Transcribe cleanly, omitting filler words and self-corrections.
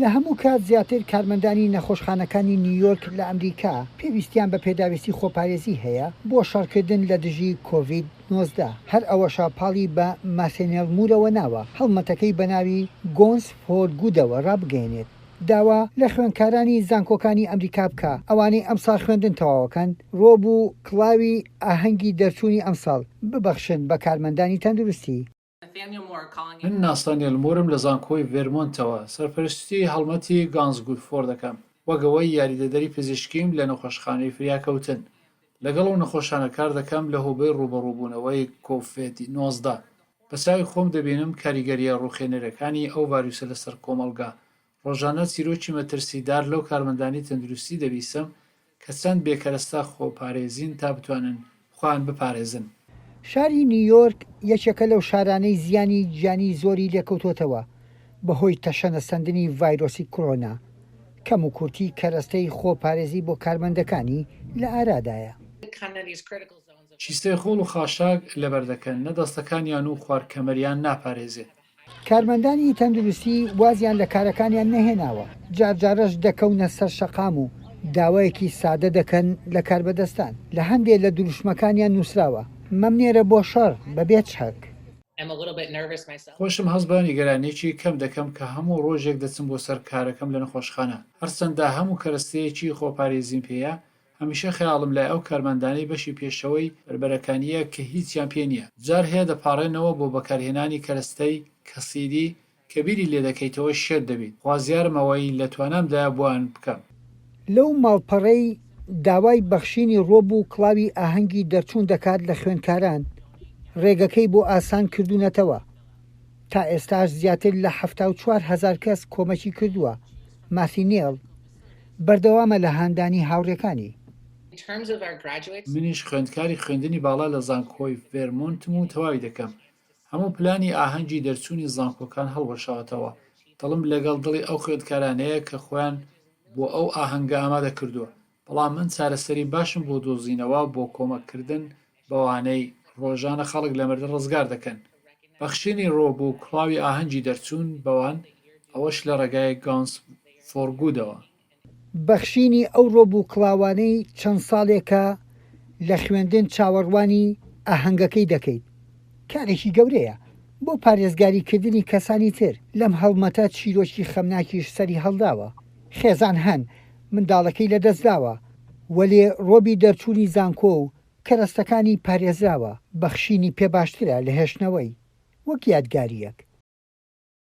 لە هەموو کات زیاتر کارمەندانی نەخۆشخانەکانی نیویۆرک لە ئەمریکا پێویستیان بە پێداویستی خۆپارێزی هەیە بۆ شەڕکردن لە دژی کۆڤید-19 هەر ئەوەشە پاڵی بە ماسێنێڵمورەوە ناوە هەڵمەتەکەی بە ناوی گۆنس فۆر گودەوە ڕابگەێنێت داوا لە خوێندکارانی زانکۆکانی ئەمریکا بکە ئەوانەی ئەمساڵ خوێندن تەواوەکەن ڕۆبوو کڵاوی ئاهەنگی دەرچوونی ئەمساڵ ببەخشن بە کارمەندانی تەندروستی. من ناسانیێل مۆرم لە زانکۆی ڤێرمۆنتەوە سەرپەرشتی هەڵمەتی گانزگوود فۆر دەکەم وەگەوەی یاریدەدەری پزیشکیم لە نەخۆشخانەی فریاکەوتن لەگەڵ ئەو نەخۆشانە کار دەکەم لە هۆبەی ڕوبەڕووبوونەوەی کۆڤید-19 بەچاوی خۆم دەبینم کاریگەریە ڕووخێنەرەکانی ئەو ڤایرۆسە لەسەر کۆمەڵگا ڕۆژانە چیرۆکی مەترسیدار لەو کارمەندانی تەندروستی دەبیسم کە چەند بێکەرەستە خۆپارێزین تا بتوانن خۆیان بپارێزن. شاری نیویۆرک یەکێکە لەو شارانەی زیانی گیانی زۆری لێکەوتوتەوە بەهۆی تەشەنەسەندنی ڤایرۆسی کۆرۆنا کەم و کورتی کەرەستەی خۆپارێزی بۆ کارمەندەکانی لە ئارادایە. چیستەی خۆڵ و خاشاک لەبەردەکەن نەدەستەکانیان و خواردکەمەریان ناپارێزێت. کارمەندانی تەندروستی وازیان لە کارەکانیان نەهێناوە جارجارەش دەکەونە سەر شەقام و داوایەکی سادە دەکەن لە کاربەدەستان لە هەندێک لە دروشمەکانیان نووسراوە مەمنێرە بۆ شەڕ بەبێت چەک. خۆشم هەست بە نیگەرانێکی کەم دەکەم کە هەموو ڕۆژێک دەچم بۆ سەر کارەکەم لە نەخۆشخانە هەرچەندە هەموو کەرەستەیەکی خۆپارێزیم پێەیە هەمیشە خەیاڵم لای ئەو کارمەندانەی بەشی پێشەوەی بربەرەکانیە کە هیچیان پێ نییە جار هەیە دەپاڕێنەوە بۆ بەکارهێنانی کەرەستەی کەسیدی کە بیری لێ دەکەیتەوە شێر دەبیت خوازیارمەوەی لە توانامدا بۆیان بکەم. لەو ماڵپەڕەی داوای بەخشینی ڕۆب و کڵاوی ئاهەنگی دەرچوون دەکات لە خوێندکاران ڕێگەکەی بۆ ئاسان کردوونەتەوە تا ئێستاش زیاتر لە 74,000 کەس کۆمەکی کردووە ماسینێڵ بەردەوامە لە هاندانی هاوڕێکانی. منیش خوێندکاری خوێندنی باڵا لە زانکۆی ڤێرمۆنتم و تەواوی دەکەم هەموو پلانی ئاهەنگی دەرچوونی زانکۆکان هەڵوەشاوەتەوە دڵم لەگەڵ دڵی ئەو خوێندکارانەیە کە خۆیان بۆ ئەو ئاهەنگە ئامادە کردووە بەڵام من چارەسەری باشم بۆ دۆزینەوە بۆ کۆمەککردن بەوانەی ڕۆژانە خەڵک لە مردن ڕزگار دەکەن بەخشینی ڕۆب و کڵاوی ئاهەنگی دەرچوون بەوان ئەوەش لە ڕێگای گانس فۆر گودەوە. بەخشینی ئەو ڕۆب و کڵاوانەی چەند ساڵێکە لە خوێندن چاوەڕوانی ئاهەنگەکەی دەکەیت کارێکی گەورەیە بۆ پارێزگاریکردنی کەسانی تر لەم هەڵمەتە چیرۆکی خەمناکیش سەری هەڵداوە خێزان هەن منداڵەکەی لەدەستداوە وەلێ ڕۆبی دەرچوونی زانکۆ و کەرەستەکانی پارێزراوە بەخشینی پێ باشترە لە هێشتنەوەی وەک یادگاریەک.